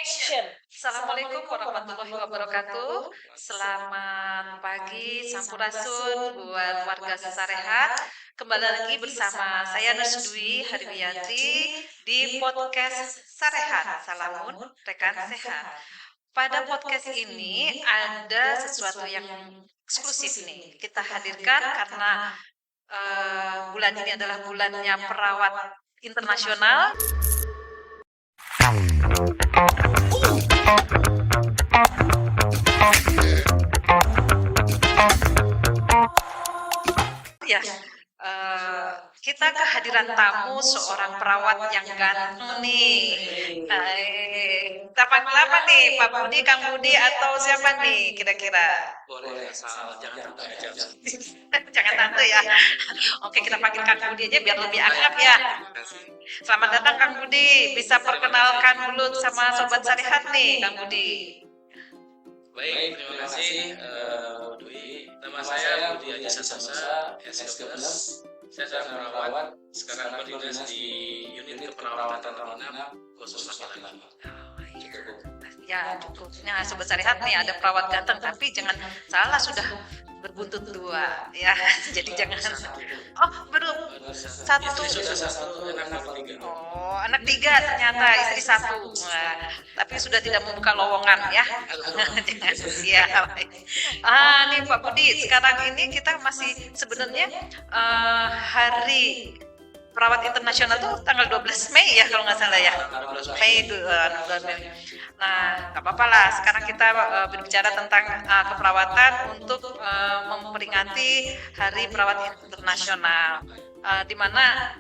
Action. Assalamualaikum warahmatullahi wabarakatuh. Selamat pagi, sampurasun buat warga Sarehat. Kembali lagi bersama saya Nusdwi Harwiyanti di podcast Sarehat. Salamun rekan sehat. Pada podcast ini ada sesuatu yang eksklusif nih. Kita hadirkan karena bulan ini adalah bulannya perawat internasional. Ya, kita kehadiran tamu seorang perawat yang ganteng nih. Kita panggil apa nih, Pak Budi, Kang Budi, atau siapa nih kira-kira? Boleh asal jangan tante aja. Jangan tante ya. Oke, kita panggil Kang Budi aja biar lebih akrab ya. Selamat datang Kang Budi. Bisa perkenalkan dulu sama Sobat Sarehat nih, Kang Budi. Baik, terima kasih Dwi. Nama saya Budi Haji Santosa, S12. Saya sedang perawat, sekarang berdinas di unit keperawatan terminal khusus laki-laki. Ya cukup. Nah Sobat Sarehat nih ada perawat ganteng, tapi jangan salah sudah berbuntut dua ya. Jadi jangan. Oh belum satu. Istri sudah satu, anak tiga. Oh anak tiga ternyata istri satu. Wah, tapi sudah tidak membuka lowongan ya. Jangan siap. Nih Pak Budi, sekarang ini kita masih sebenarnya hari perawat internasional tuh tanggal 12 Mei ya kalau nggak salah ya. Mei itu Nah, nggak apa-apa lah. Sekarang kita berbicara tentang keperawatan untuk memperingati Hari Perawat Internasional, di mana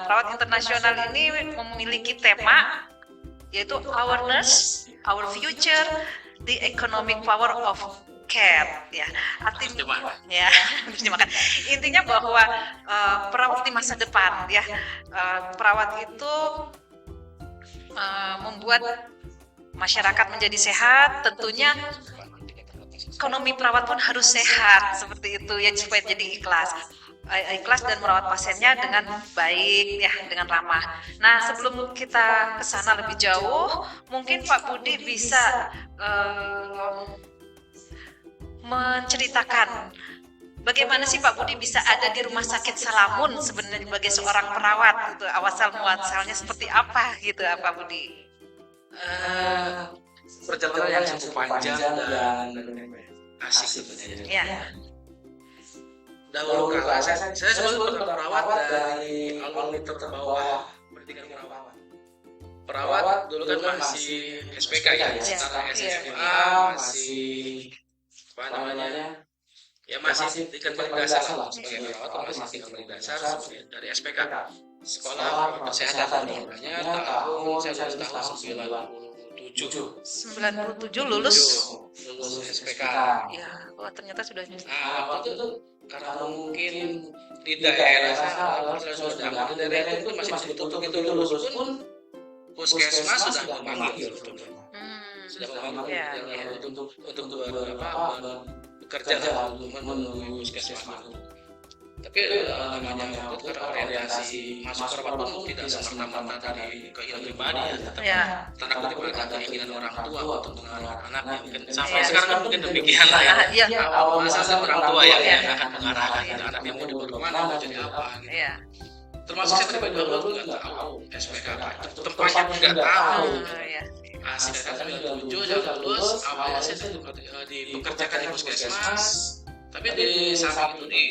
perawat internasional ini memiliki tema yaitu Awareness, Our Future, the Economic Power of Care. Ya, artinya ya, intinya bahwa perawat di masa depan ya, perawat itu membuat masyarakat menjadi sehat, tentunya ekonomi perawat pun harus sehat seperti itu ya, supaya jadi ikhlas dan merawat pasiennya dengan baik ya, dengan ramah. Nah sebelum kita ke sana lebih jauh, mungkin Pak Budi bisa menceritakan bagaimana sih Pak Budi bisa ada di Rumah Sakit Salamun sebenarnya sebagai seorang perawat, itu awal muasalnya seperti apa gitu Pak Budi? Perjalanan yang cukup panjang dan asik sebenarnya. Ya. Dahulu kala saya sebelum perawat dari alumni terbawah pendidikan perawat. Perawat dulu kan masih SPK ya, setara SMA masih apa namanya? Ya masih tingkat paling dasar lah sebagai perawat, masih tingkat paling dasar dari SPK. Sekolah kesehatan namanya tahun saya tahun 97 lulus SPK. ya. Oh ternyata sudah. Waktu itu karena mungkin di daerah sudah di daerah itu masih ditutup, itu lulus pun puskesmas sudah memanggil sudah memanggil untuk bekerja menuju puskesmas. Tapi namanya itu karena orientasi masuk perawat pun tidak serta-merta dari keinginan pribadi ya, tanda kutip ada keinginan orang tua untuk mengajar anaknya. Mungkin sampai sekarang kan mungkin demikian lah ya. Awal masa orang tua ya yang akan mengarahkan anaknya mau dibawa kemana, mau jadi apa. Termasuk saya pribadi dulu nggak tahu SPK apa itu, tempatnya nggak tahu. Saya kan 97 saya lulus, awalnya saya dipekerjakan di puskesmas, tapi di samping itu di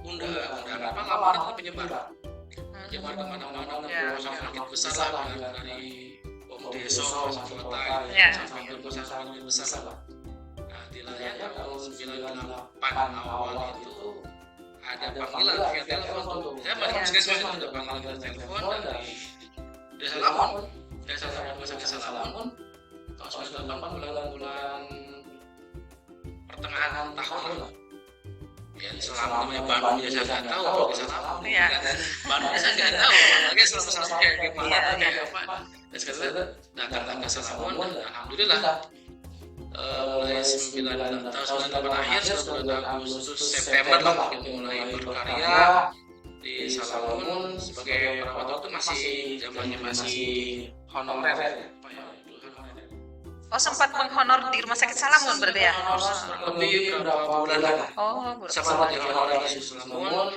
undang apa lamaran penyebar kemana-mana, rumah sakit besar lah, dari desa sampai kota sampai rumah sakit besar lah. Nah di layar tahun 98 awal itu ada panggilan via telepon. Saya masih puskesmas itu ada panggilan via telepon dari Desa Lamun, Rumah Sakit Salamun tahun 98 bulan pertengahan tahun lah. Ya, selama namanya Bandung ya saya nggak tahu kalau di Salamun. Bandung saya nggak tahu, apalagi selama kayak gimana, kayak apa. Dan sekarang datang ke Salamun dan alhamdulillah mulai 9 tahun 98 akhir, bulan Agustus September lah mulai berkarya di Salamun sebagai perawat waktu masih zamannya masih honorer ya, Pak ya. Oh, sempat menghonor di Rumah Sakit Salamun berarti ya? Kurang lebih berapa bulan lah. Oh, Sempat jadi honorer di Salamun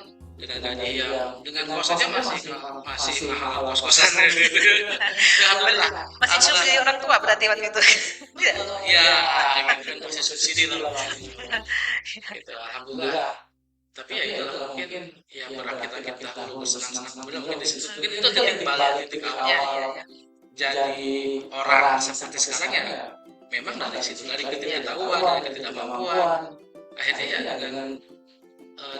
dengan gaji yang dengan kos saja masih mahal kos-kosan. Alhamdulillah. masih subsidi orang tua berarti waktu itu. Tidak. Ya, dengan masih subsidi lah. Gitu, alhamdulillah. Tapi ya itu mungkin yang berakit-akit dahulu bersenang-senang kemudian mungkin di situ mungkin itu titik balik titik Ya, awal jadi orang seperti sekarang ya memang dari situ dari ketidaktahuan dari ketidakmampuan akhirnya ya dengan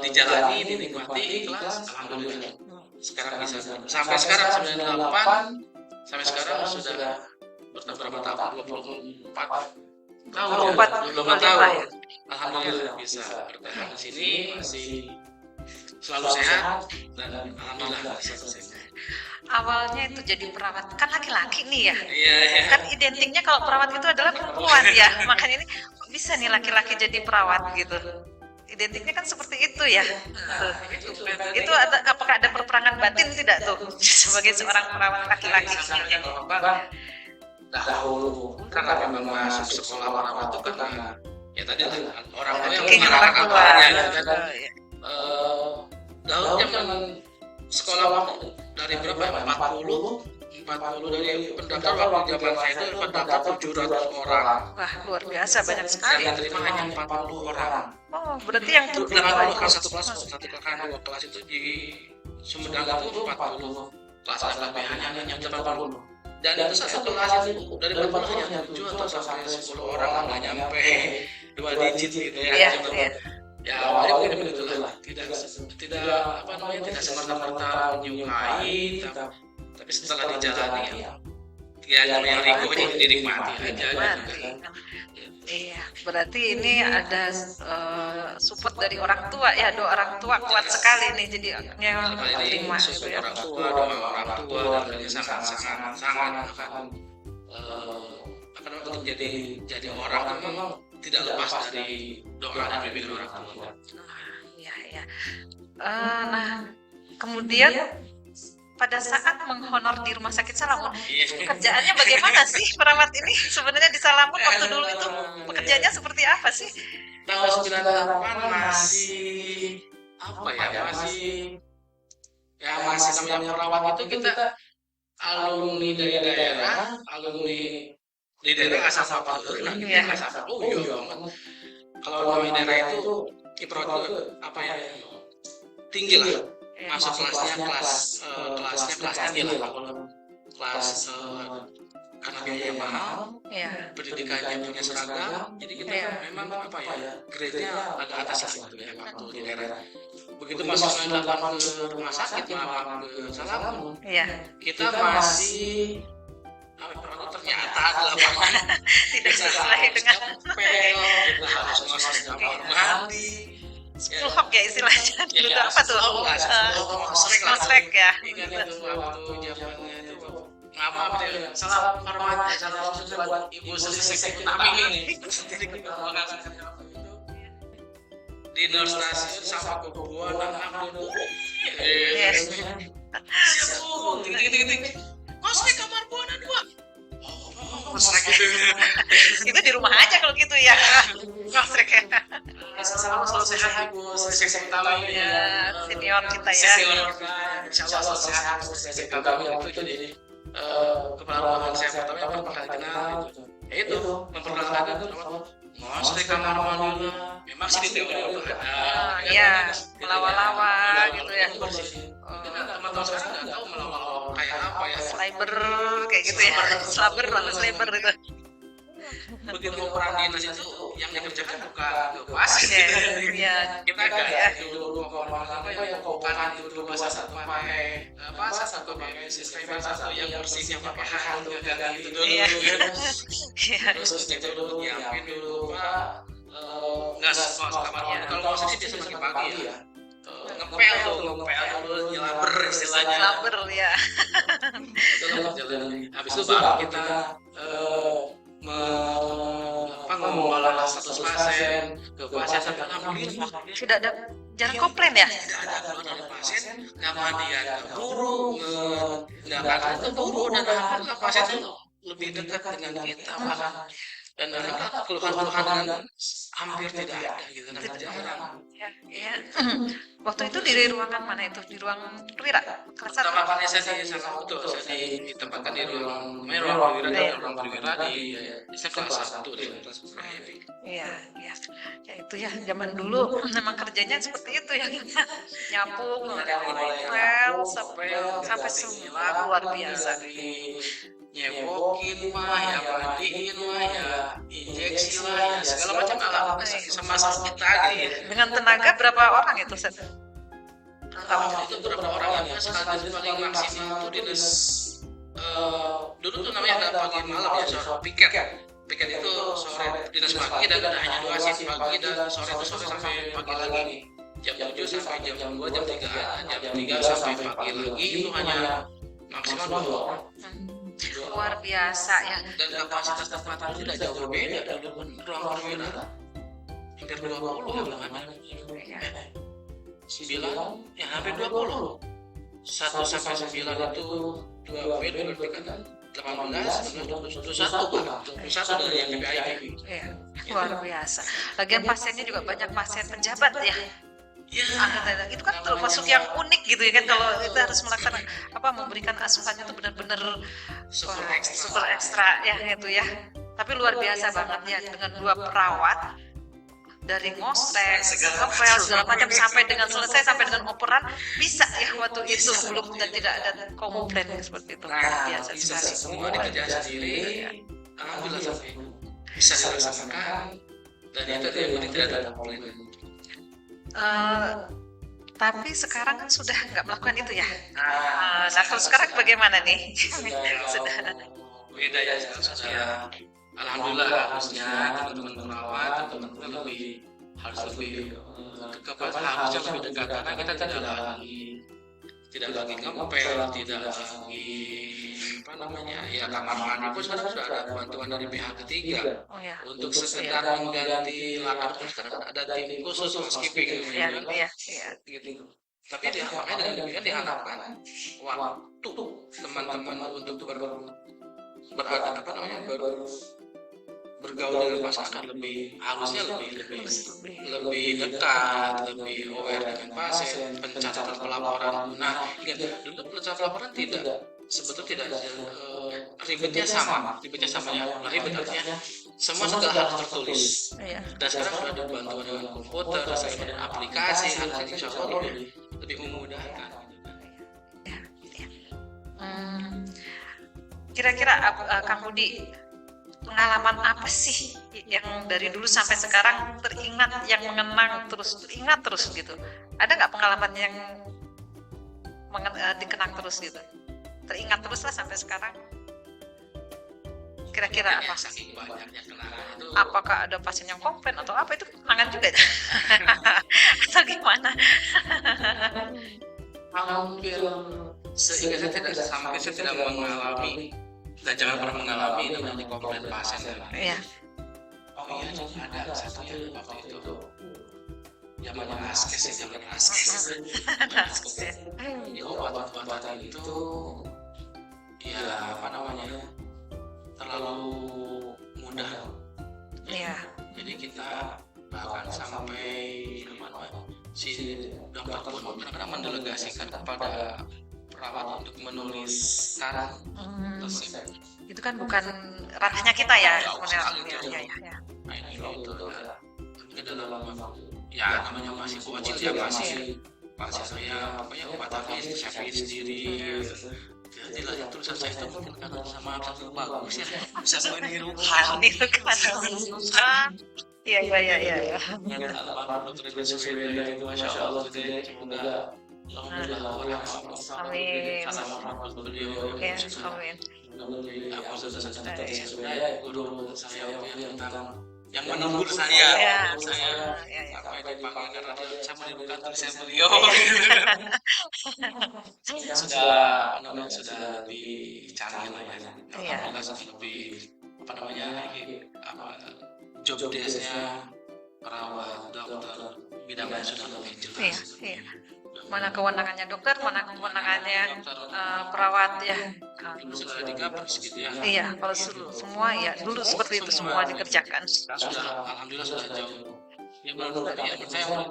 dijalani dinikmati ikhlas alhamdulillah sekarang bisa sampai sekarang 98 sampai sekarang sudah berapa tahun 24 tahun ya 25 tahun alhamdulillah bisa bertahan di sini masih selalu sehat dan alhamdulillah bisa sehat. Awalnya itu jadi perawat kan laki-laki nih ya. Iya, iya. Kan identiknya kalau perawat itu adalah perempuan ya. Makanya ini kok bisa nih laki-laki jadi perawat gitu. Identiknya kan seperti itu ya. Itu ada apakah ada perperangan batin tidak tuh sebagai seorang perawat laki-laki? Dahulu karena memang masuk sekolah perawat itu karena ya tadi lah orang tua yang Keinginan orang mengarahkan tua. anaknya kan dahulu zaman sekolah dari berapa ya 40 dari pendaftar waktu zaman saya itu pendaftar 700 orang Wah, luar biasa banyak sekali. yang terima hanya 40 orang. Oh, berarti yang Itu terima 80 kelas satu kelas dua kelas itu di Sumedang itu 40 kelas LPH hanya 80 dan itu satu kelas itu dari berapa hanya 7 atau sampai 10 orang nggak nyampe 2 digit gitu ya. Iya, iya. Ya awalnya mungkin begitu lah tidak apa namanya tidak semerta-merta menyukai tapi setelah dijalani ya namanya rikonya dinikmati aja gitu kan. Iya, berarti ini ada support dari orang tua ya, doa orang tua kuat sekali nih, jadi yang terima gitu ya. Orang tua, doa orang tua dan ini sangat akan untuk jadi orang memang tidak lepas dari doa dan bimbingan orang tua. Iya, iya. Nah, kemudian pada saat menghonor di Rumah Sakit Salamun, pekerjaannya bagaimana sih perawat ini? Sebenarnya di Salamun waktu dulu itu pekerjaannya seperti apa sih? Tahun 98 masih apa ya? Masih namanya perawat itu kita alumni dari daerah, alumni di daerah asal Papua. Iya. Oh iya banget. Kalau namanya daerah itu kiprot apa ya? Tinggi lah. Masuk kelasnya kelas tinggi lah kalau kelas karena biaya mahal, Iya. pendidikannya punya seragam, jadi kita memang apa ya grade-nya agak atas lah gitu ya waktu di daerah. Begitu masuk ke rumah sakit maaf ke Salamun, Iya. kita masih ternyata lapangan Tidak sesuai dengan kita harus ngos di kamar mandi. school hop ya istilahnya. Dulu tuh apa tuh? Mosrek ya. Ingat itu waktu zamannya itu ngapa dia salam hormat salam buat ibu Sri Utami ini di nurse stasiun sama kebuan anak itu siap bu tinggi kosnya kamar buana 2 mosrek Itu di rumah aja kalau gitu ya. Mosrek ya. salam selalu sehat ibu Sri Utami Ya, senior kita ya. senior insyaallah selalu sehat Sri Utami itu jadi kepala ruangan saya pertama yang pertama kali kenal itu memperkenalkan Sri kamar mandi memang sih di teori itu ada Iya, melawa-lawa gitu ya. teman-teman sekarang nggak tahu melawa kayak apa ya Sliber kayak gitu ya. Slaber lalu sliber itu. begitu peran dinas itu yang dikerjakan bukan pasien Iya. kita agak dulu apa yang bukan dulu bahasa satu pakai satu pakai sistem satu yang bersihnya pakai hantu dan itu dulu Iya. terus itu dulu nyiapin dulu pak nggak kamar mandi kalau mau sih biasa pagi ya ngepel dulu nyelaber istilahnya Slaber ya. habis itu baru kita mengolah status pasien ke pasien sampai alhamdulillah Tidak ada jarang komplain ya? tidak ada keluhan dari pasien, kemudian keburu tindakan keburu dan alhamdulillah pasien itu lebih dekat dengan kita malah dan alhamdulillah keluhan-keluhan hampir tidak ada gitu kan jarang. Ya. Waktu itu di ruangan mana itu? Di ruang perwira? Kelas Pertama 1? kali saya di sana betul, saya ditempatkan di ruang perwira di ruang perwira di saya kelas 1 di kelas private. Iya, iya. Ya itu ya zaman dulu memang kerjanya seperti itu ya. Nyapu, ngepel sampai semua luar biasa. Nyepokin mah, ya mandiin mah, ya injeksi lah, ya segala macam alat sama kita gitu. Dengan tenaga berapa orang itu, Set? Waktu itu berapa orang ya? Sekaligus paling maksimal itu dinas dulu tuh namanya ada pagi malam ya, sore piket. Piket itu sore dinas pagi dan ada hanya 2 shift pagi dan sore itu sore sampai pagi lagi. Jam 7 sampai jam 2, jam 3, jam 3 sampai pagi lagi itu hanya maksimal 2 orang. Luar biasa ya. Dan kapasitas tempat itu tidak jauh berbeda dari ruang perwira. Hampir 20 ya bilangannya. 9 ya hampir 20. 1 sampai 9 itu 2 bed berarti kan 18, 19, 21 kan. 21 dari yang VIP. Iya, luar biasa. Lagian pasiennya juga banyak pasien pejabat ya. Ya, Itu kan termasuk yang unik gitu ya kan, kalau kita harus melaksanakan memberikan asuhannya itu benar-benar super wah, ekstra. super ekstra ya itu ya. Tapi luar biasa banget ya dengan 2 perawat dari ngosek, ngepel segala macam sampai dengan selesai sampai dengan operan bisa ya waktu itu belum dan tidak ada komplain seperti itu. Luar biasa Bisa sekali. semua dikerjakan sendiri. Alhamdulillah sampai bisa dilaksanakan dan itu yang penting tidak ada komplain. Tapi sekarang kan sudah nggak melakukan itu ya. Nah terus sekarang bagaimana nih? Sudah. Beda ya sekarang sudah. Alhamdulillah harusnya teman-teman perawat teman-teman harus lebih harusnya lebih dekat karena kita tidak lagi ngepel, tidak lagi ya kamar mandi pun sekarang sudah ada bantuan dari pihak ketiga. Oh ya. Untuk sekedar mengganti lakar pun sekarang ada tim khusus housekeeping Iya. gitu. Tapi makanya dengan demikian diharapkan waktu teman-teman untuk bergaul dengan pasien harusnya lebih dekat, lebih aware dengan pasien, pencatatan pelaporan. Nah, dulu pencatatan pelaporan sebetulnya tidak ribetnya sama ya. Ribet artinya semua sudah harus tertulis. Iya. Dan sekarang sudah dibantu dengan komputer, dengan aplikasi, harusnya insya Allah lebih memudahkan. Kira-kira Kang Budi, pengalaman apa sih yang dari dulu sampai sekarang teringat, yang teringat terus gitu? Ada nggak pengalaman yang dikenang terus gitu? Teringat terus lah sampai sekarang. Kira-kira apa? Saking banyaknya kenangan itu. Apakah ada pasien yang komplain atau apa, itu kenangan juga atau gimana? Hampir sehingga saya tidak mengalami dan jangan pernah mengalami namanya komplain pasien. Iya. Oh iya, ada satu yang waktu itu zaman askes. Di obat-obatan itu ya terlalu mudah. Iya. Jadi kita bahkan sampai si dokter pun kadang-kadang mendelegasikan kepada perawat untuk menuliskan resep. Itu kan bukan ranahnya kita ya sebenarnya. Ya. Nah ini itu dalam ya namanya masih bocil ya masih saya obat habis saya pilih sendiri. Jadi lah tulisan saya itu mungkin karena sama satu bagus ya bisa meniru hal Itu kan. Iya. dokter itu masya Allah semoga alhamdulillah Amin. sama beliau Ya, amin. aku sudah guru saya tentang yang menegur saya Ya. apa yang dipanggil karena saya menirukan tulisan beliau sudah lebih canggih lah ya. Alhamdulillah sudah lebih apa namanya apa job desk-nya perawat, dokter, bidangnya sudah lebih Iya, jelas. iya. Mana kewenangannya dokter, mana kewenangannya Dokter perawat ya. dulu sudah digaris gitu ya. Iya, kalau semua ya dulu seperti itu semua dikerjakan. Sudah alhamdulillah sudah jauh. Ya menurut saya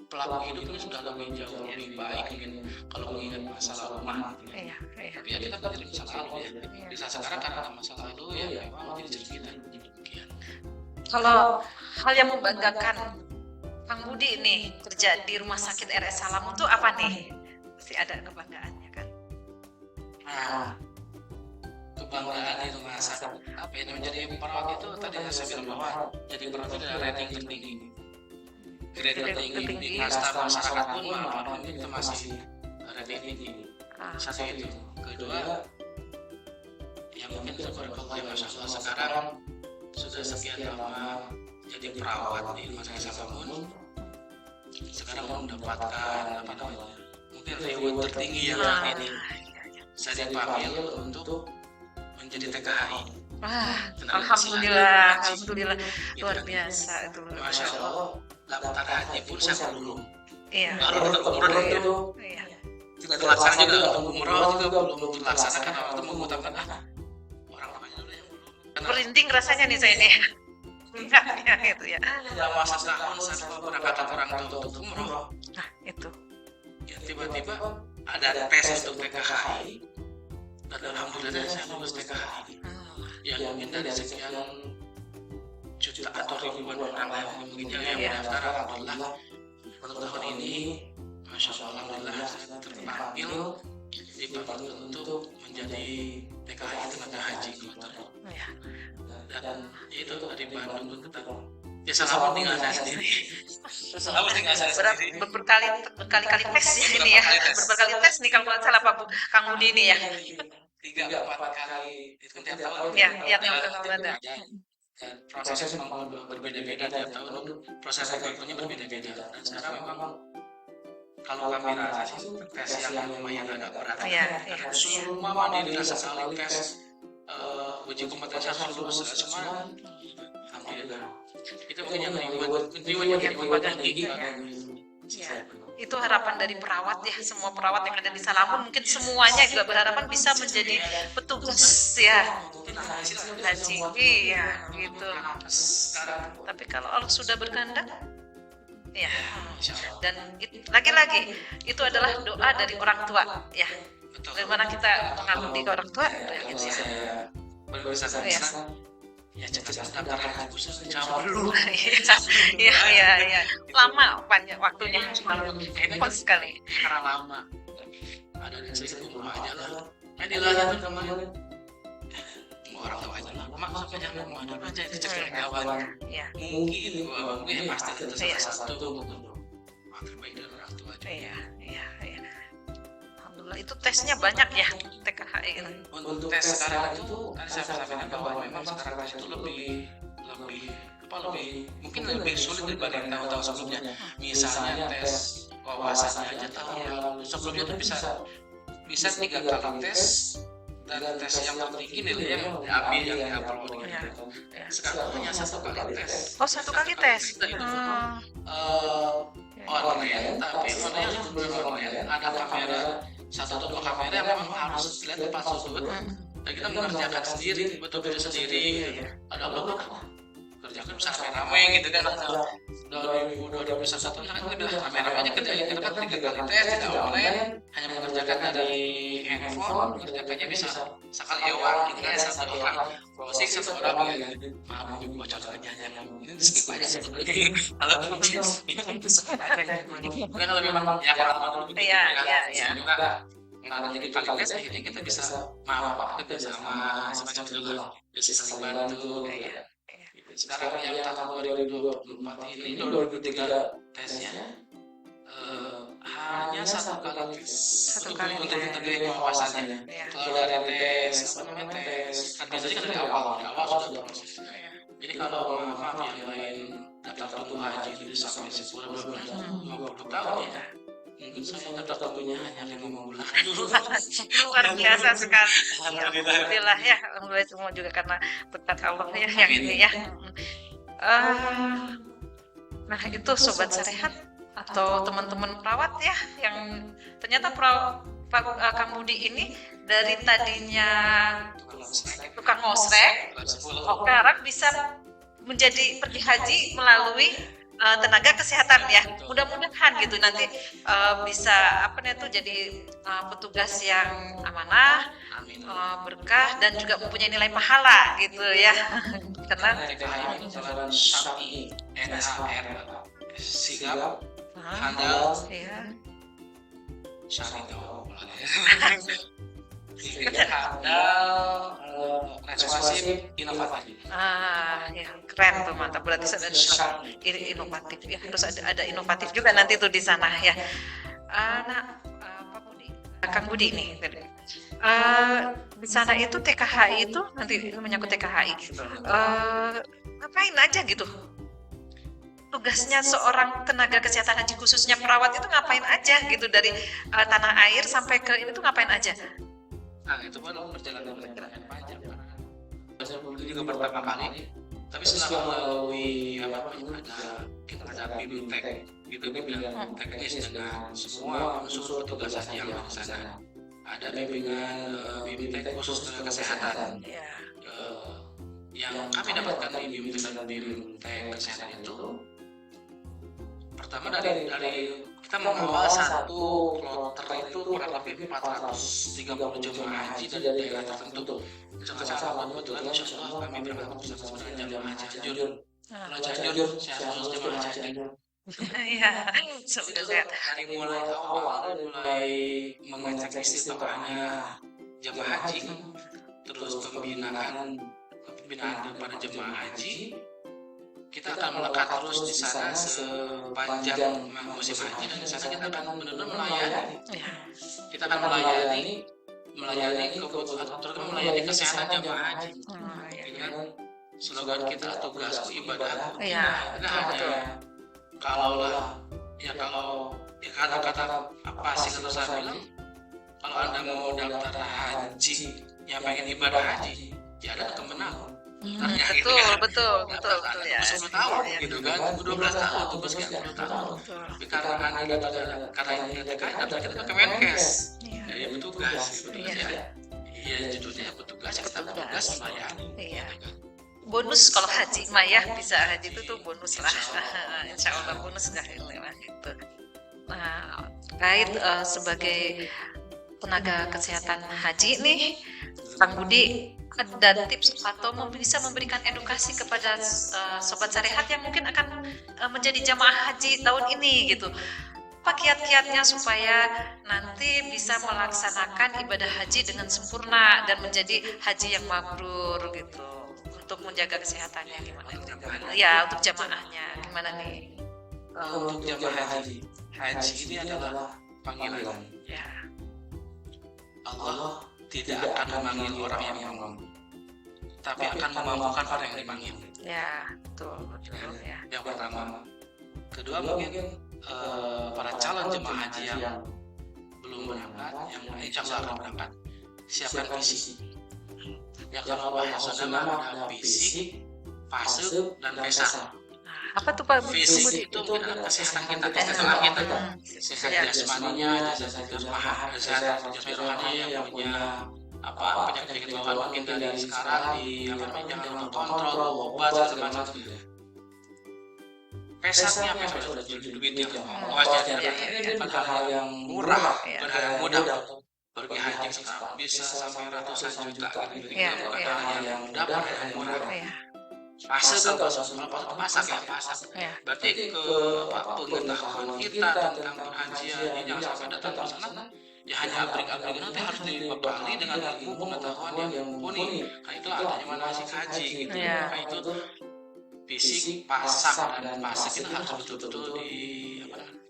pelaku hidup ini sudah lebih jauh lebih baik mungkin kalau mengingat masa lalu Iya, iya. tapi ya kita menjadi masa lalu ya. Di saat sekarang karena masa lalu ya memang menjadi cerita demikian. Kalau hal yang membanggakan Kang Budi nih kerja di Rumah Sakit RS Salam itu apa nih? Pasti ada kebanggaannya kan? Nah, kebanggaan di rumah sakit apa ini menjadi perawat itu tadi saya bilang bahwa jadi perawat itu adalah rating tertinggi, grade tertinggi di kasta masyarakat pun malah ini kita masih rating tinggi. Satu itu, kedua yang mungkin syukur Allah ya Masya Allah sekarang sudah sekian lama jadi perawat di rumah sakit Salam sekarang mendapatkan apa namanya mungkin reward tertinggi yang ini saya dipanggil untuk menjadi TKHI. Wah, alhamdulillah, alhamdulillah luar biasa itu. Masya Allah, daftar haji pun saya belum. Iya. Kalau untuk umroh itu Iya. tidak terlaksana juga untuk umroh juga belum terlaksana karena waktu mengutamakan orang namanya dulu yang belum. Merinding rasanya nih saya nih. Ya, gitu ya. Dalam masa setahun saya berangkatan orang tua untuk umroh. Nah, itu. Ya tiba-tiba ada tes untuk TKHI dan alhamdulillah saya lulus TKHI. Ya mungkin dari sekian juta atau ribuan orang yang mungkin yang mendaftar alhamdulillah untuk tahun ini Masya Allah alhamdulillah saya terpanggil dipanggil untuk menjadi TKHI tenaga haji kloter. Ya. Dan itu dari Bandung kita ya sangat tinggal saya sendiri. Sangat tinggal saya sendiri. Berkali-kali tes ya ini ya. Berkali tes nih kalau nggak salah Pak Kang Budi ini ya. 3-4 kali itu kan tiap tahun. Ya, tiap tahun ada. Dan proses memang berbeda-beda tiap tahun, proses rekrutmennya berbeda-beda. Dan sekarang memang kalau kami rasa sih tes yang lumayan agak berat. Iya, Karena semua mandiri rasa saling tes uji kompetensi harus lulus semua. Alhamdulillah. Itu mungkin yang ribet tinggi. Ya, itu harapan dari perawat ya, semua perawat yang ada di Salamun mungkin semuanya juga berharapan bisa menjadi petugas ya haji. Iya, gitu. Tapi kalau Allah sudah berkehendak, ya. Dan lagi-lagi itu adalah doa dari orang tua ya. Bagaimana kita mengabdi ke orang tua, gitu ya. Ya cepat daftar haji khusus jawab dulu. Iya. Lama banyak waktunya. Cepat sekali. Karena lama. Ada yang saya umroh aja lah. Medilah itu kemarin. Mau orang tua aja lah. Mak sampai jangan mau ada aja itu cek kawan. Iya. Mungkin pasti itu salah satu terbaik dari orang tua aja. Iya. Alhamdulillah itu tesnya banyak ya TKHI itu. Untuk tes sekarang itu kan saya sampaikan bahwa memang sekarang tes itu lebih mungkin lebih sulit dibanding tahun-tahun sebelumnya. Misalnya tes wawasannya aja tahun lalu sebelumnya itu bisa 3 kali tes dan tes yang tertinggi nilainya diambil yang diupload gitu. Sekarang hanya 1 kali tes. Oh, 1 kali tes. Online, tapi online yang belum online ada kamera 1 atau 2 kamera yang memang harus lihat depan sudut. Dan kita mengerjakan sendiri, betul-betul sendiri. Ada logo kerjakan bisa rame-rame gitu kan. 2021 misalkan kita bilang rame-rame aja kerjain kita kan 3 kali tes tidak online, hanya mengerjakan dari handphone, mengerjakannya bisa sekali ewang gitu kan 1 orang browsing 1 orang gitu. Maaf ibu bocor kerjanya ini skip aja sih. Kalau itu bukan kalau memang ya kalau Iya. Karena jadi kali tes akhirnya kita bisa maaf kita sama semacam itu bisa saling bantu. Sekarang yang tahun 2024 ini 2023 tesnya hanya 1 kali tes. 1 kali untuk mengerti wawasannya. Kalau dari tes kan biasanya kan dari awal sudah proses. Jadi kalau maaf yang lain daftar haji itu sampai 10 bulan 50 tahun ya Mungkin saya nggak tentunya hanya 5 bulan. Luar biasa sekali. Ya, Alhamdulillah. alhamdulillah ya, alhamdulillah semua juga karena berkat Allah ya yang ini ya. Eh, nah itu sobat Sarehat atau teman-teman perawat ya yang ternyata Kang Budi ini dari tadinya tukang ngosrek, sekarang bisa menjadi pergi haji melalui tenaga kesehatan ya. Mudah-mudahan gitu nanti bisa apa nih tuh jadi petugas yang amanah, Amin. berkah dan juga mempunyai nilai pahala gitu ya. Karena TKH Jalan Syami NHR sigap handal ya. syariah handal persuasif inovatif. Ya keren tuh mantap berarti sudah inovatif ya harus ada inovatif juga nanti tuh di sana ya. Nah Pak Budi, Kang Budi nih tadi. Di sana itu TKHI itu nanti menyangkut TKHI gitu. Ngapain aja gitu? Tugasnya seorang tenaga kesehatan haji khususnya perawat itu ngapain aja gitu dari tanah air sampai ke ini tuh ngapain aja? Nah itu baru perjalanan panjang. Saya juga pertama kali, tapi setelah melalui kita ada bibliotek, itu bimbingan teknis dengan semua unsur petugas haji yang di sana. Ada bimbingan bibliotek khusus tenaga kesehatan. Yang kami dapatkan di bibliotek kesehatan itu, pertama dari kita mengawal satu kloter itu kurang lebih 430 jemaah haji dari daerah tertentu. Misalkan kebetulan insya Allah kami berangkat bersama jemaah haji Cianjur. Kalau Cianjur, saya khusus jemaah haji Cianjur. Iya, semoga sehat. Dari mulai awal, mulai mengecek istiqomahnya jemaah haji, terus pembinaan kepada jemaah haji, kita akan melekat terus di sana sepanjang musim haji dan di sana kita akan benar-benar melayani. Kita akan melayani kebutuhan terutama melayani kesehatan jemaah haji. Dengan slogan kita tugasku ibadahku. Iya, hanya kalau kata-kata apa sih kalau saya bilang, kalau Anda mau daftar haji yang pengen ibadah haji, ya ada kemenangan. Betul ya. 10 tahun gitu kan, 12 tahun tugas kan 10 tahun. Tapi karena Anda katanya TKI, tapi kita ke Kemenkes. Ya petugas gitu ya. Iya judulnya petugas, kita petugas melayani. Iya. Bonus kalau haji Maya bisa haji itu tuh bonus lah. Insya Allah bonus dah gitu. Nah, terkait sebagai tenaga kesehatan haji nih, Kang Budi ada tips atau bisa memberikan edukasi kepada sobat Sarehat yang mungkin akan menjadi jamaah haji tahun ini gitu. Apa kiat-kiatnya supaya nanti bisa melaksanakan ibadah haji dengan sempurna dan menjadi haji yang mabrur gitu. Untuk menjaga kesehatannya gimana? Ya untuk jamaahnya gimana nih? Untuk jamaah haji ini adalah panggilan. Ya. Allah tidak akan memanggil orang yang mau, tapi akan memampukan orang yang dipanggil. Ya, betul ya. Yang pertama, kedua mungkin para calon jemaah haji yang belum berangkat, yang insya Allah akan berangkat, siapkan fisik. Ya kalau bahasa ada fisik, fase dan pesa. Apa tuh Pak? Fisik itu adalah kesehatan kita, kesehatan kita, kesehatan jasmaninya, kesehatan jasmani rohani yang punya penyakit bawaan mungkin dari sekarang jangan kontrol obat segala macam. Pesatnya sudah duit yang wajar, bukan hal yang murah, bukan hal yang mudah. Pergi haji sekarang bisa sampai ratusan juta, bukan hal yang mudah, bukan hal yang murah. Fase kalau masak ya. Berarti pengetahuan kita tentang perhajian ini jangan sampai datang ke sana ya hanya abrik-abrik, nanti harus dibekali dengan ilmu pengetahuan yang mumpuni. Nah itulah adanya manasik haji gitu. Nah itu fisik, pasak dan pasik itu harus betul-betul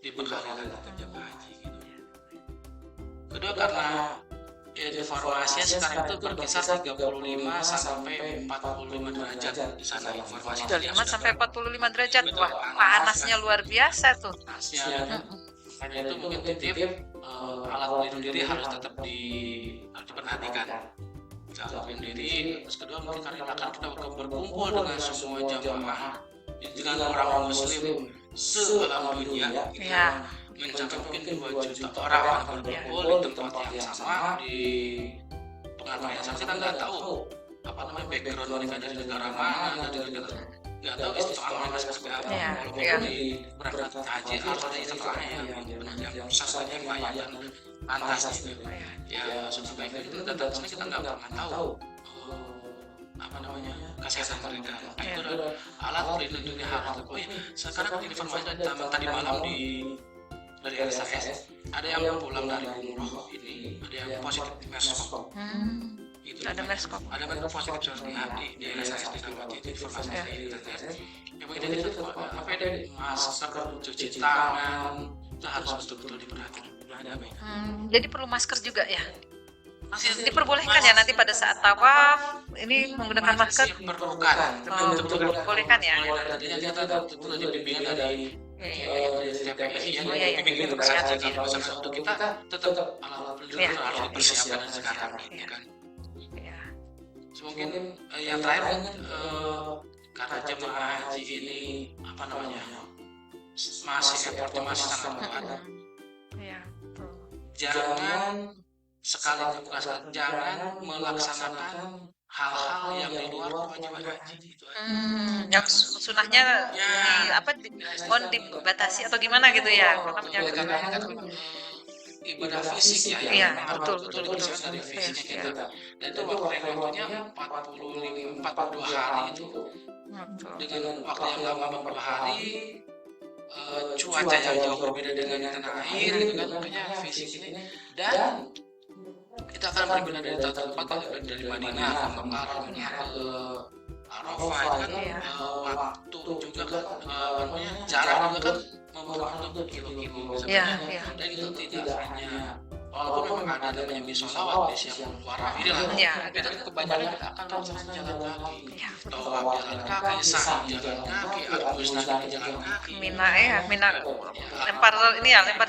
dibekali dalam jemaah haji gitu. Kedua karena informasinya sekarang itu berkisar 35 sampai 45 derajat di sana informasi. 35 sampai 45 derajat, wah panasnya luar biasa tuh. Panasnya Karena itu mungkin titip alat pelindung diri harus tetap diperhatikan. Alat pelindung diri. Terus kedua mungkin karena akan kita berkumpul dengan semua jamaah dengan orang Muslim se-alam dunia, Ya. mencapai mungkin 2 juta orang berkumpul di tempat yang sama, di pengajian yang sama. Kita nggak tahu apa namanya background mereka dari negara mana, dari negara nggak tahu istilah mereka seperti apa. Ya, Walaupun ya. di berangkat haji harus ada istilahnya yang sasanya banyak dan pantas gitu. Ya sudah baik itu datang sana kita nggak pernah tahu apa namanya kesehatan mereka. Nah, itu adalah alat pelindung diri harus. Oh ya, sekarang informasi tadi malam dari RSAS ada yang pulang dari umroh ini, ada yang positif MERS-CoV. Itu Ada MERS-CoV. ada yang positif di RSAS di Dawati, itu informasi dari internet. Ya begitu itu apa ada masker, cuci tangan itu harus betul-betul diperhatikan. Jadi perlu masker juga ya. Diperbolehkan ya nanti pada saat tawaf ini menggunakan masker. Diperlukan, Betul diperbolehkan ya. mulai tadinya kita tentu saja bimbingan dari TPI yang Iya. bimbingan kesehatan kalau untuk kita tetap alat pelindung Iya. harus dipersiapkan sekarang Iya. kan. Ya. Mungkin yang terakhir karena jemaah haji ini apa namanya masih effortnya masih sangat berat. Iya. Betul. Jangan jangan melaksanakan hal-hal yang di luar kewajiban haji itu aja. Yang sunahnya dibatasi atau gimana gitu ya? Karena ibadah fisik ya, Iya, yang betul. betul dari fisiknya kita. Dan itu waktunya 42 hari itu dengan waktu yang lama 42 hari, cuaca yang jauh berbeda dengan tanah air gitu kan, makanya fisik ini. Dan kita akan berpindah dari tempat dari Madinah ke Mekah ke Arafah kan, waktu juga kan jarak juga kan membutuhkan kilo-kilo sebenarnya. Dan itu tidak hanya walaupun memang ada namanya misolawat di siang warah ini lah, kita kebanyakan kita akan melaksanakan jalan kaki, tawaf jalan kaki, sa'i jalan kaki, al-musnad jalan kaki, Mina lempar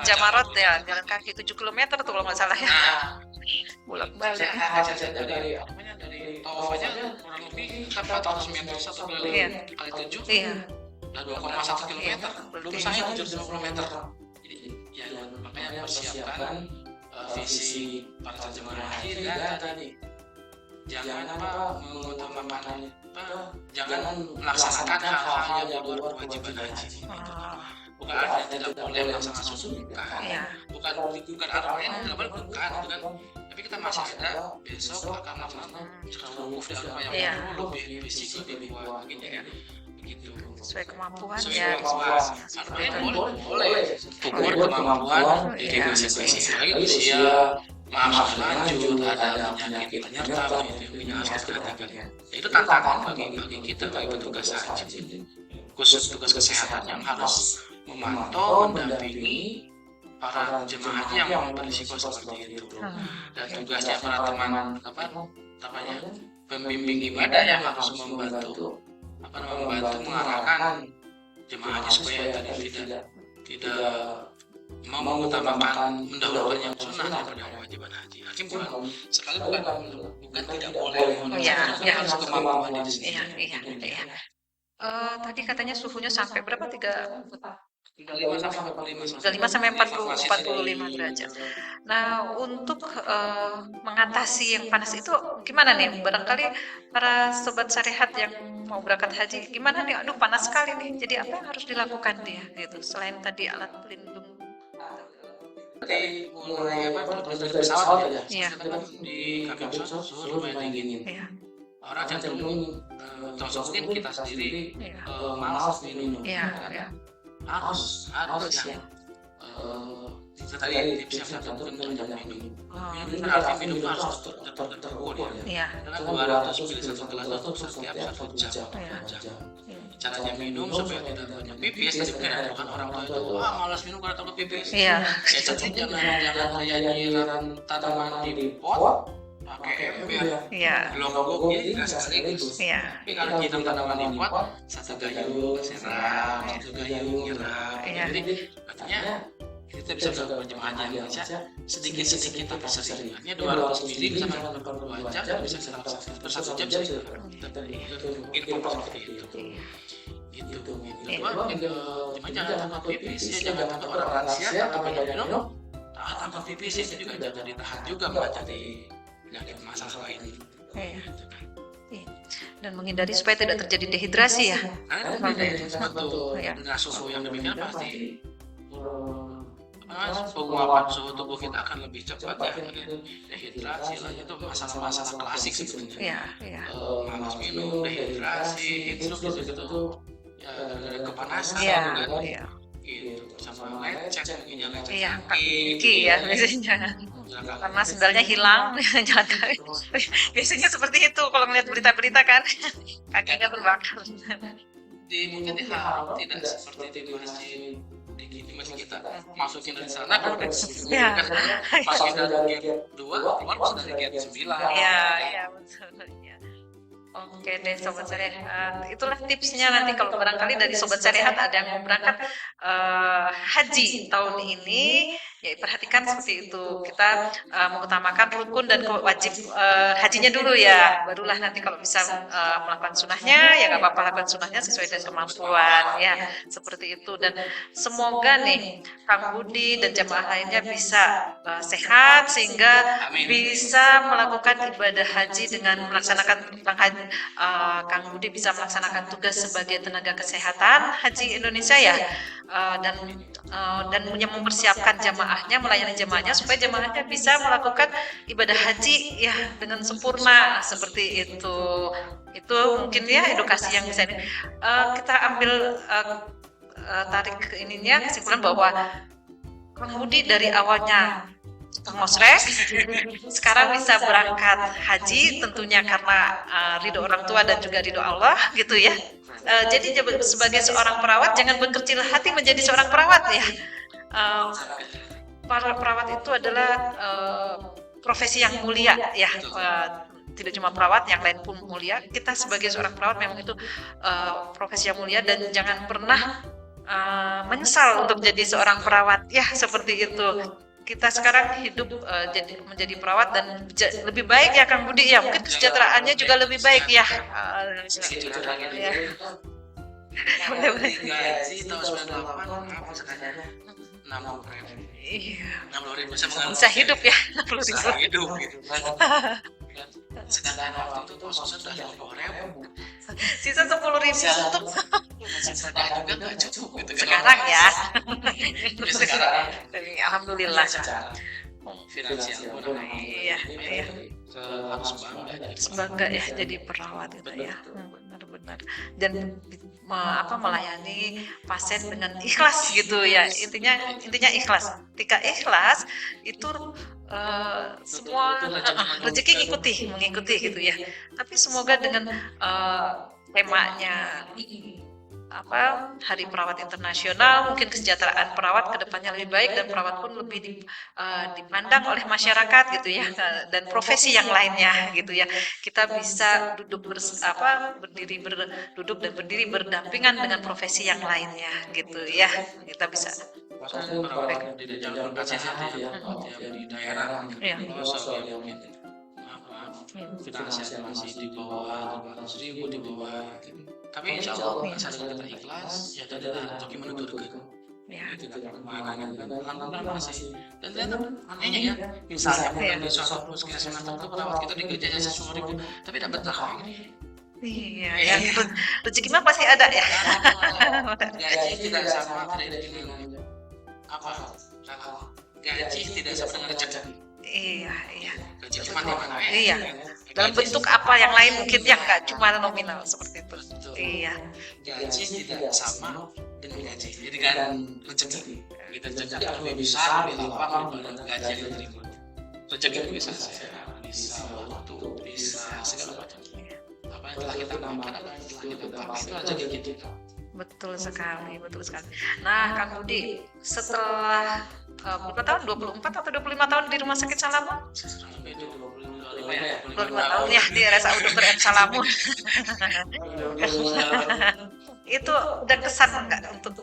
jamarot ya, jalan kaki 7 km tuh kalau nggak salah ya. Bolak balik. Dari tawaf aja kurang lebih 400 meter satu kali 7 dan 2,1 km, belum saya 750 meter. Jadi ya makanya persiapkan visi para jemaah haji dan tadi jangan mengutamakan jangan melaksanakan hal-hal yang di luar kewajiban haji. Bukan artinya tidak boleh melaksanakan bukan artinya tidak boleh bukan, tapi kita masih ada besok akan melaksanakan wukuf di Arafah yang lebih fisik lebih kuat begitu. Sesuai kemampuan Sesuai ya. kemampuan. Artinya boleh ukur kemampuan diri masing-masing. Lagi usia maaf lanjut ada penyakit penyerta yang harus dikatakan. Itu tantangan bagi kita bagi petugas haji, khusus tugas kesehatan yang harus memantau, mendampingi para jemaah haji yang berisiko seperti itu. Dan tugasnya para teman pembimbing ibadah yang harus membantu mengarahkan jemaah haji supaya tadi tidak mengutamakan mendahulukan yang sunnah daripada kewajiban haji. Artinya bukan tidak boleh harus kemampuan diri sendiri. Tadi katanya suhunya sampai berapa? 35 sampai 45 derajat. Nah, untuk mengatasi yang panas itu gimana nih? Barangkali para sobat syariat yang mau berangkat haji, gimana nih? Aduh, panas sekali nih. Jadi apa yang harus dilakukan dia gitu? Selain tadi alat pelindung. Tadi mulai pesawat ya. Di kami suhu lumayan dingin. Orang cenderung termasuk mungkin kita sendiri malas minum. Harus ya. Itu tadi tipsnya tentukan banyak minum. Minum berarti minum harus terukur ya. Dengan 200 ml satu gelas itu setiap 1 jam. Caranya minum supaya tidak banyak pipis. Tadi mungkin ada bukan orang tua itu malas minum karena takut pipis. Ya jadi jangan kayak nyiram tanaman di pot pakai ember. Logo-logonya tidak sekaligus. Tapi kalau nyiram tanaman di pot satu gayung siram, satu gayung nyiram. Jadi artinya kita bisa melakukan jemaah haji Indonesia sedikit tapi seringnya 200 mili bisa melakukan 2 jam dan bisa per 1 jam bisa info seperti itu. Itu jemaah jangan tanpa pipis ya, jangan tanpa orang lansia tanpa minum tanpa pipis itu juga jangan ditahan juga menjadi penyakit masalah lain. Dan menghindari supaya tidak terjadi dehidrasi ya. Karena dehidrasi betul. Dengan suhu yang demikian pasti penguapan suhu tubuh kita akan lebih cepat ya. Dehidrasi lah itu masalah-masalah klasik sebenarnya. Malas minum, dehidrasi, itu ya kepanasan gitu sama lecet mungkin ya lecet kaki ya biasanya karena sendalnya hilang jalan kaki biasanya seperti itu kalau melihat berita-berita kan kakinya terbakar mungkin di hal tidak seperti di masjid kita masukin dari sana kalau dari sembilan masukin dari gate 2 keluar masuk dari gate 9 ya betul ya. Oke deh Sobat Syariah, itulah tipsnya nanti kalau barangkali dari Sobat Syariah ada yang mau berangkat haji tahun ini, ya perhatikan seperti itu. Kita mengutamakan rukun dan wajib hajinya dulu ya, barulah nanti kalau bisa melakukan sunahnya, ya nggak apa-apa lakukan sunahnya sesuai dengan kemampuan, ya seperti itu. Dan semoga nih Kang Budi dan jamaah lainnya bisa sehat sehingga bisa melakukan ibadah haji dengan melaksanakan Kang Budi bisa melaksanakan tugas sebagai tenaga kesehatan haji Indonesia ya, dan punya mempersiapkan jamaahnya, melayani jamaahnya supaya jamaahnya bisa melakukan ibadah haji ya dengan sempurna seperti itu. Itu mungkin ya edukasi yang bisa kita ambil tarik ke ininya kesimpulan bahwa Kang Budi dari awalnya mosrek, sekarang bisa berangkat haji tentunya karena ridho orang tua dan juga ridho Allah gitu ya. Jadi sebagai seorang perawat jangan berkecil hati menjadi seorang perawat ya. Para perawat itu adalah profesi yang mulia ya. Tidak cuma perawat, yang lain pun mulia. Kita sebagai seorang perawat memang itu profesi yang mulia dan jangan pernah menyesal untuk menjadi seorang perawat ya, seperti itu. Kita sekarang hidup menjadi perawat dan lebih baik ya Kang Budi ya, mungkin kesejahteraannya juga lebih baik ya. Gaji tahun 98 apa sekarang 60.000. Iya. 60.000 bisa hidup ya, 60.000. Bisa hidup gitu. Sedangkan waktu itu kos-kosan sudah 50.000. Sisa 10.000 untuk sedang juga nggak cukup gitu kan. Sekarang ya. Sekarang. Alhamdulillah. Finansial pun iya. Harus bangga ya jadi perawat itu ya. Benar-benar. Dan melayani pasien dengan ikhlas gitu ya. Intinya ikhlas. Ketika ikhlas itu semua rezeki mengikuti gitu ya. Tapi semoga dengan temanya Hari Perawat Internasional, mungkin kesejahteraan perawat kedepannya lebih baik dan perawat pun lebih dipandang oleh masyarakat gitu ya, dan profesi yang lainnya gitu ya. Kita bisa duduk berdiri berdampingan dengan profesi yang lainnya gitu ya. Kita bisa perawat di jalur kasih ya, di daerah yang mungkin finansial masih di bawah 200.000 di bawah gitu. Tapi insya Allah asal kita ikhlas ya tadi rezeki menuju ke itu kan masih dan ternyata anehnya ya misalnya di suatu puskesmas tertentu perawat kita digajinya 10.000 tapi dapat tahun ini. Iya, rezeki mah pasti ada ya. Gaji tidak sama dengan gaji tidak sama dengan rezeki. Iya. Gaji cuma di mana ya? Iya. Dalam bentuk apa yang lain mungkin yang nggak cuma nominal seperti itu. Betul. Iya. Gaji tidak sama dengan gaji. Jadi kan rezeki. Kita rezeki lebih besar, lebih lapang daripada gaji yang diterima. Rezeki bisa sehat, bisa waktu, bisa segala macam. Apa yang telah kita makan, apa yang telah kita pakai itu rezeki kita. Betul sekali. Nah, Kang Budi, setelah berapa tahun? 24 atau 25 tahun di Rumah Sakit Salamun? 25 tahun ya di RSUD Dr. M. Salamun. itu udah kesan nggak untuk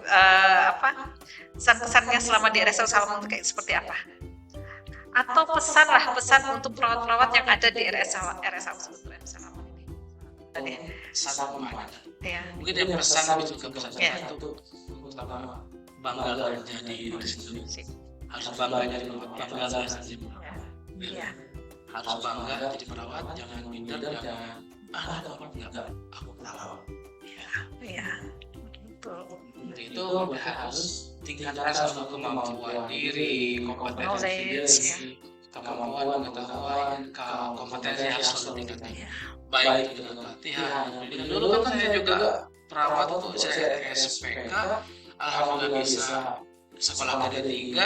kesan-kesannya selama di RSCM Salamon itu kayak seperti apa? Atau pesan untuk perawat-perawat yang ada di RSCM Salamon ini. Tadi. Sama ada. Ya. Mungkin yang pesan itu ke pesan Ya. itu pertama bangga jadi diri sendiri. Harus bangga jadi perawat, Iya. harus bangga jadi perawat, jangan minder, jangan enggak aku perawat. Iya. Betul. Itu harus tingkatkan selalu kemampuan diri, kompetensi diri, kemampuan pengetahuan, kompetensi harus selalu ditingkatkan. Baik itu dengan pelatihan, pendidikan. Dulu kan saya juga perawat tuh, saya SPK, alhamdulillah bisa sekolah D3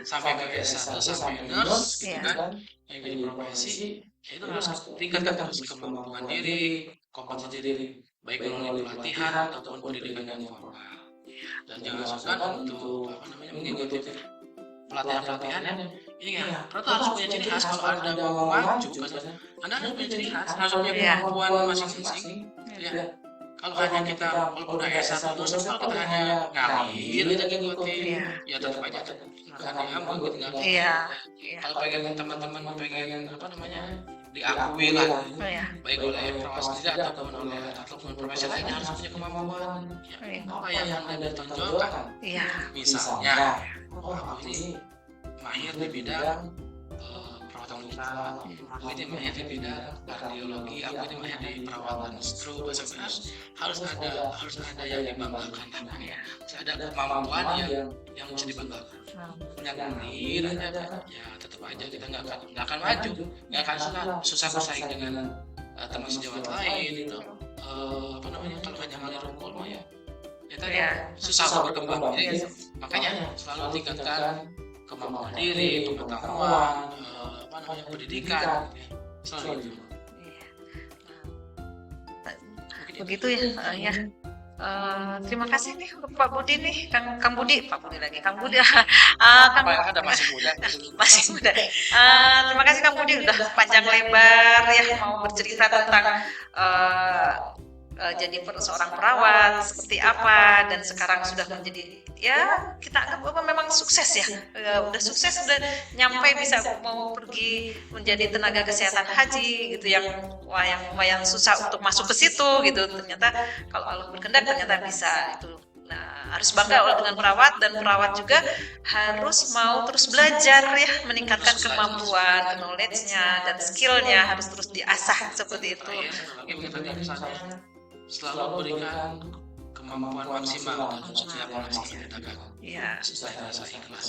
sampai PS1 sampai nurse, gitu kan, yang jadi profesi. Itu harus tingkatkan terus kemampuan diri, kompetensi diri, baik melalui pelatihan ataupun pendidikan yang formal. Dan jangan sungkan untuk mengikuti pelatihan-pelatihan ini ya. Perawat harus punya ciri khas. Kalau Anda mau maju, Anda harus punya ciri khas, harus punya kemampuan masing-masing. Ya. Kalau hanya kita walaupun udah S1 terus kalau kita hanya ngalir aja ngikutin, ya tetap aja akan diambil gitu nggak. Kalau pengen teman-teman pengen diakui lah, baik oleh perawat sendiri ataupun profesi lainnya harus punya kemampuan. Apa yang Anda tonjolkan? Misalnya, aku ini mahir di bidang perawatan luka, aku ini mahir di bidang kardiologi, aku ini mahir di perawatan stroke, harus ada yang dibanggakan, harus ada kemampuan yang bisa dibanggakan. Yang menir aja, ya tetap aja kita nggak akan maju, nggak akan susah bersaing dengan teman sejawat lain itu. Kalau hanya ngalir rukul mah ya susah berkembang. Jadi, makanya selalu tingkatkan kemampuan diri, pengetahuan, pendidikan, selalu itu. Begitu ya. Terima kasih nih Pak Budi nih, Kang Budi, Pak Budi lagi, Kang Budi. Ada masih muda. Masih muda. Terima kasih Kang Budi udah panjang lebar ya mau bercerita tentang jadi seorang perawat seperti apa dan sekarang sudah menjadi kita anggap bahwa memang sukses ya, udah sukses, udah nyampe bisa mau pergi menjadi tenaga kesehatan haji gitu yang lumayan susah untuk masuk ke situ gitu, ternyata kalau Allah berkehendak ternyata bisa itu. Nah, harus bangga dengan perawat, dan perawat juga harus mau terus belajar ya, meningkatkan kemampuan, knowledge-nya dan skill-nya harus terus diasah seperti itu. Selalu berikan kemampuan maksimal dalam setiap operasi yang diadakan. Sesuai rasa ikhlas.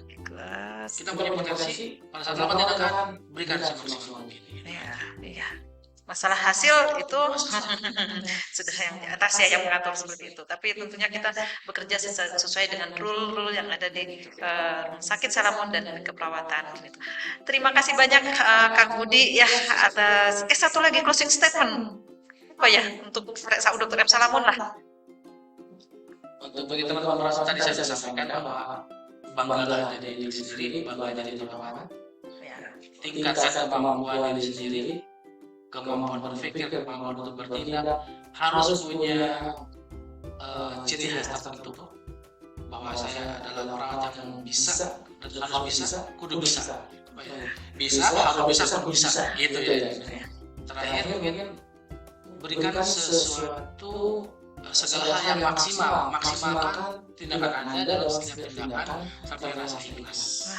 Ikhlas. Kita punya potensi, pada saat lakukan akan berikan semaksimal mungkin. Masalah hasil itu sudah yang di atas ya yang mengatur seperti itu. Tapi tentunya kita bekerja sesuai dengan rule yang ada di Rumah Sakit Salamon dan keperawatan. Gitu. Terima kasih banyak Kang Budi ya atas. Satu lagi closing statement. Apa ya untuk Dr. M Salamon lah. Untuk bagi teman-teman merasa tadi saya sampaikan bahwa banggalah jadi diri sendiri, bangga jadi perawat. Tingkatkan kemampuan diri sendiri, kemampuan berpikir, kemampuan untuk bertindak, harus punya ciri khas tertentu bahwa saya adalah perawat yang bisa dan harus bisa, kudu bisa. Bisa, harus bisa, kudu bisa. Gitu ya. Terakhir mungkin berikan sesuatu segala hal yang maksimalkan tindakan Anda dalam setiap tindakan sampai rasa ikhlas.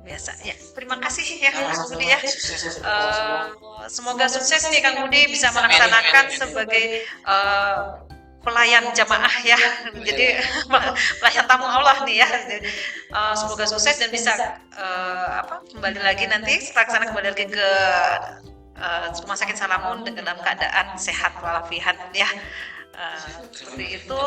Biasa ya. Terima kasih ya Kang Budi ya. Semoga sukses nih Kang Budi bisa melaksanakan sebagai pelayan jamaah ya. Jadi pelayan tamu Allah nih ya. Semoga sukses dan bisa kembali lagi nanti terlaksana kembali lagi ke Rumah Sakit Salamon dalam keadaan sehat walafiat ya. Seperti itu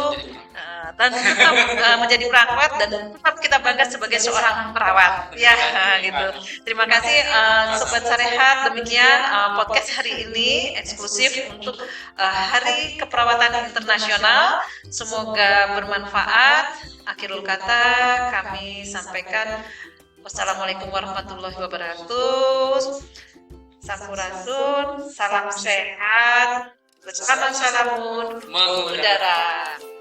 dan tetap menjadi perawat dan tetap kita bangga sebagai seorang perawat ya gitu. Terima kasih Sobat Sarehat, demikian podcast hari ini eksklusif untuk Hari Keperawatan Internasional. Semoga bermanfaat. Akhirul kata kami sampaikan wassalamualaikum warahmatullahi wabarakatuh. Sampurasun, salam sehat, Bersama salamun mengudara. udara.